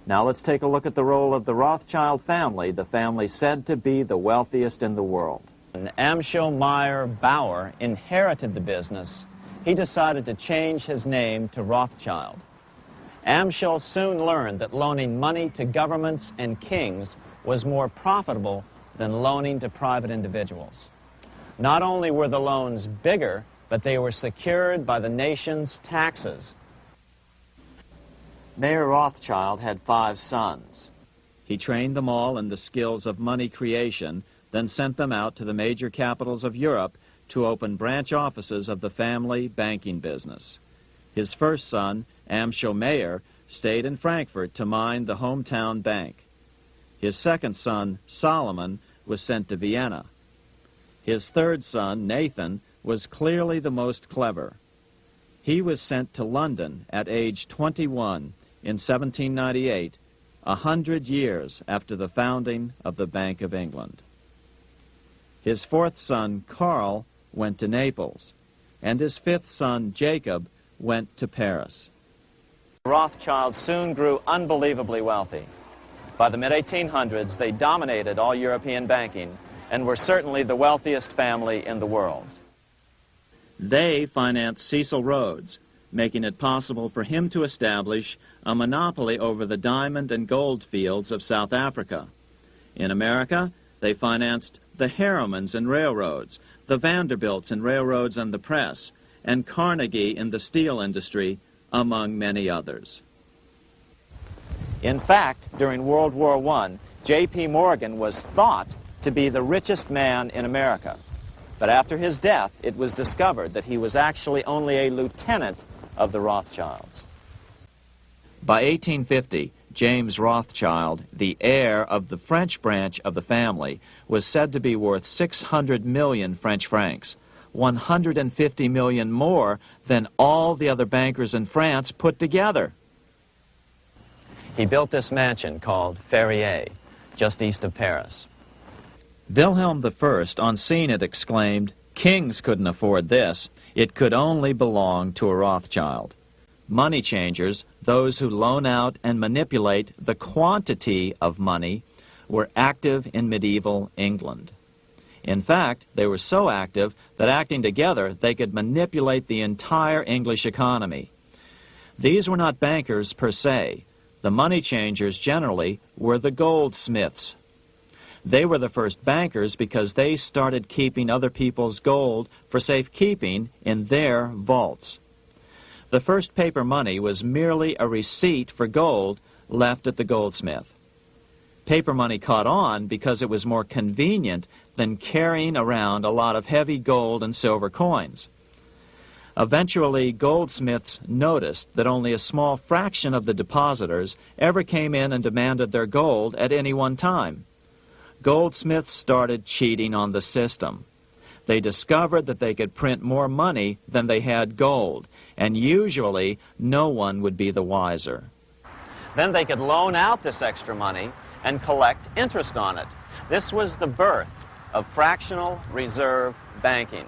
Now let's take a look at the role of the Rothschild family, the family said to be the wealthiest in the world. When Amschel Meyer Bauer inherited the business, he decided to change his name to Rothschild. Amschel soon learned that loaning money to governments and kings was more profitable than loaning to private individuals. Not only were the loans bigger, but they were secured by the nation's taxes. Mayer Rothschild had 5 sons. He trained them all in the skills of money creation, then sent them out to the major capitals of Europe to open branch offices of the family banking business. His first son, Amschel Meyer, stayed in Frankfurt to mind the hometown bank. His second son, Solomon, was sent to Vienna. His third son, Nathan, was clearly the most clever. He was sent to London at age 21 in 1798, 100 years after the founding of the Bank of England. His fourth son, Karl, went to Naples, and his fifth son, Jacob, went to Paris. The Rothschilds soon grew unbelievably wealthy. By the mid-1800s, they dominated all European banking and were certainly the wealthiest family in the world. They financed Cecil Rhodes, making it possible for him to establish a monopoly over the diamond and gold fields of South Africa. In America, they financed the Harrimans and railroads, the Vanderbilts and railroads and the press, and Carnegie in the steel industry, among many others. In fact, during World War I, J.P. Morgan was thought to be the richest man in America. But after his death, it was discovered that he was actually only a lieutenant of the Rothschilds. By 1850, James Rothschild, the heir of the French branch of the family, was said to be worth 600 million French francs, 150 million more than all the other bankers in France put together. He built this mansion called Ferrier, just east of Paris. Wilhelm I, on seeing it, exclaimed, "Kings couldn't afford this. It could only belong to a Rothschild." Money changers, those who loan out and manipulate the quantity of money, were active in medieval England. In fact, they were so active that acting together, they could manipulate the entire English economy. These were not bankers per se. The money changers generally were the goldsmiths. They were the first bankers because they started keeping other people's gold for safekeeping in their vaults. The first paper money was merely a receipt for gold left at the goldsmith. Paper money caught on because it was more convenient than carrying around a lot of heavy gold and silver coins. Eventually, goldsmiths noticed that only a small fraction of the depositors ever came in and demanded their gold at any one time. Goldsmiths started cheating on the system. They discovered that they could print more money than they had gold, and usually no one would be the wiser. Then they could loan out this extra money and collect interest on it. This was the birth of fractional reserve banking.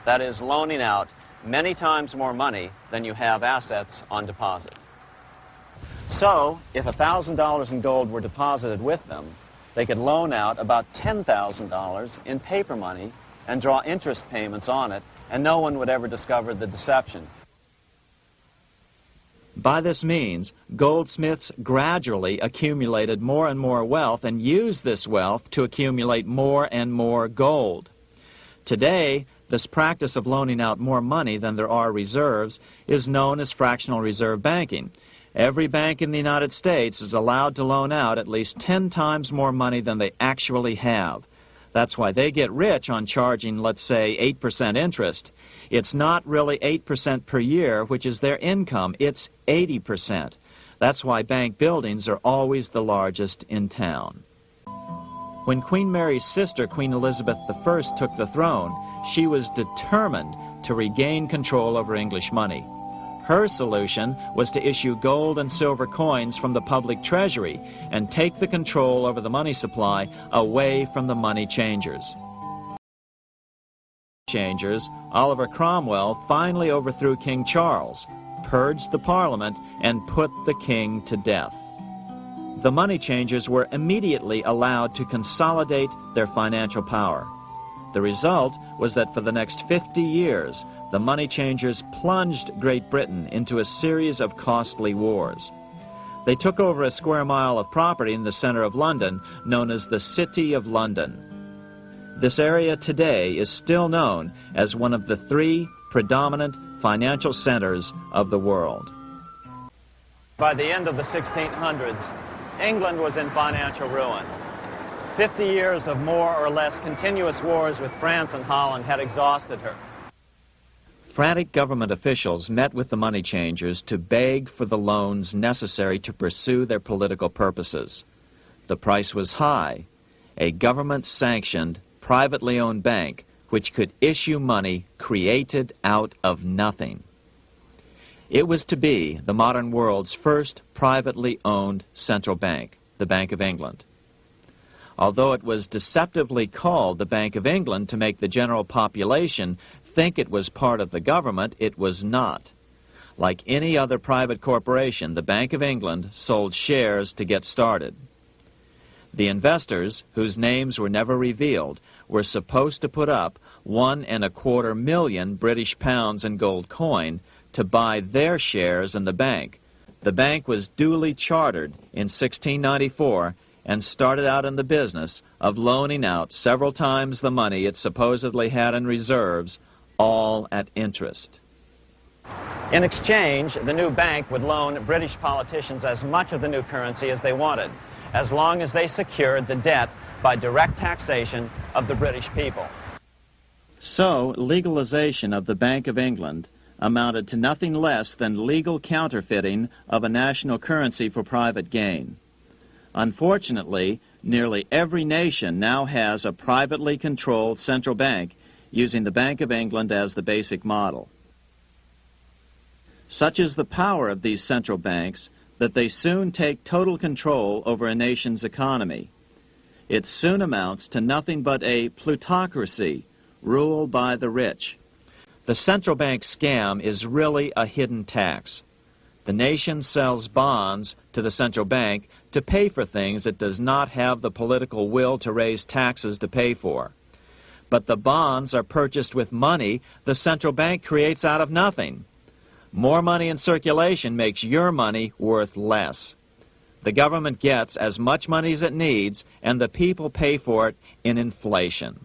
That is, loaning out many times more money than you have assets on deposit. So, if $1,000 in gold were deposited with them, they could loan out about $10,000 in paper money and draw interest payments on it, and no one would ever discover the deception. By this means, goldsmiths gradually accumulated more and more wealth and used this wealth to accumulate more and more gold. Today, this practice of loaning out more money than there are reserves is known as fractional reserve banking. Every bank in the United States is allowed to loan out at least 10 times more money than they actually have. That's why they get rich on charging, let's say, 8% interest. It's not really 8% per year, which is their income. It's 80%. That's why bank buildings are always the largest in town. When Queen Mary's sister, Queen Elizabeth I, took the throne, she was determined to regain control over English money. Her solution was to issue gold and silver coins from the public treasury and take the control over the money supply away from the money changers. Oliver Cromwell finally overthrew King Charles, purged the Parliament, and put the king to death. the money changers were immediately allowed to consolidate their financial power. The result was that for the next 50 years, the money changers plunged Great Britain into a series of costly wars. They took over a square mile of property in the center of London, known as the City of London. This area today is still known as one of the 3 predominant financial centers of the world. By the end of the 1600s, England was in financial ruin. 50 years of more or less continuous wars with France and Holland had exhausted her. Frantic government officials met with the money changers to beg for the loans necessary to pursue their political purposes. The price was high. A government-sanctioned, privately owned bank which could issue money created out of nothing. It was to be the modern world's first privately owned central bank, the Bank of England. Although it was deceptively called the Bank of England to make the general population think it was part of the government, it was not. Like any other private corporation, the Bank of England sold shares to get started. The investors, whose names were never revealed, were supposed to put up £1.25 million British pounds in gold coin to buy their shares in the bank. The bank was duly chartered in 1694 and started out in the business of loaning out several times the money it supposedly had in reserves, all at interest. In exchange, the new bank would loan British politicians as much of the new currency as they wanted, as long as they secured the debt by direct taxation of the British people. So, legalization of the Bank of England amounted to nothing less than legal counterfeiting of a national currency for private gain. Unfortunately, nearly every nation now has a privately controlled central bank using the Bank of England as the basic model. Such is the power of these central banks that they soon take total control over a nation's economy. It soon amounts to nothing but a plutocracy ruled by the rich. The central bank scam is really a hidden tax. The nation sells bonds to the central bank to pay for things it does not have the political will to raise taxes to pay for. But the bonds are purchased with money the central bank creates out of nothing. More money in circulation makes your money worth less. The government gets as much money as it needs, and the people pay for it in inflation.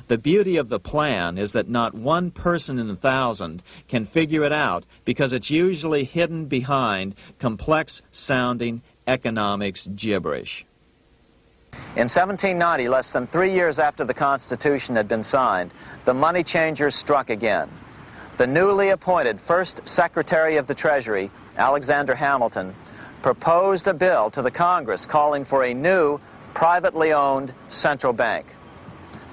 The beauty of the plan is that not one person in 1,000 can figure it out because it's usually hidden behind complex-sounding economics gibberish. In 1790, less than 3 years after the Constitution had been signed, the money changers struck again. The newly appointed first Secretary of the Treasury, Alexander Hamilton, proposed a bill to the Congress calling for a new, privately owned central bank.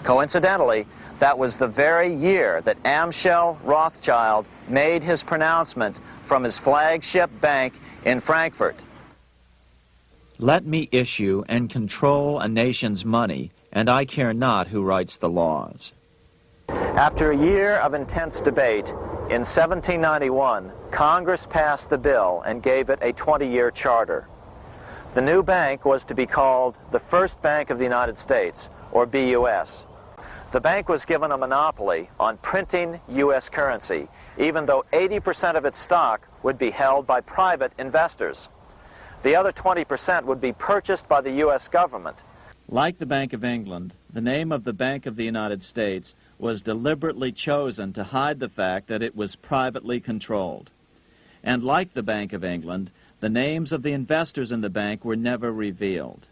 Coincidentally, that was the very year that Amschel Rothschild made his pronouncement from his flagship bank in Frankfurt. Let me issue and control a nation's money, and I care not who writes the laws. After a year of intense debate, in 1791, Congress passed the bill and gave it a 20-year charter. The new bank was to be called the First Bank of the United States, or BUS. The bank was given a monopoly on printing U.S. currency, even though 80% of its stock would be held by private investors. The other 20% would be purchased by the U.S. government. Like the Bank of England, the name of the Bank of the United States was deliberately chosen to hide the fact that it was privately controlled. And like the Bank of England, the names of the investors in the bank were never revealed.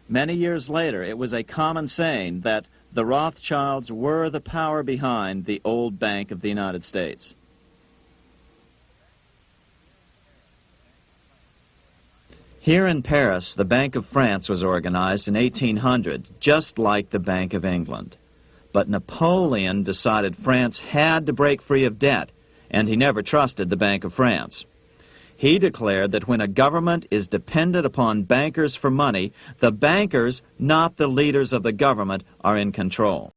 Many years later, it was a common saying that the Rothschilds were the power behind the old Bank of the United States. Here in Paris, the Bank of France was organized in 1800, just like the Bank of England. But Napoleon decided France had to break free of debt, and he never trusted the Bank of France. He declared that when a government is dependent upon bankers for money, the bankers, not the leaders of the government, are in control.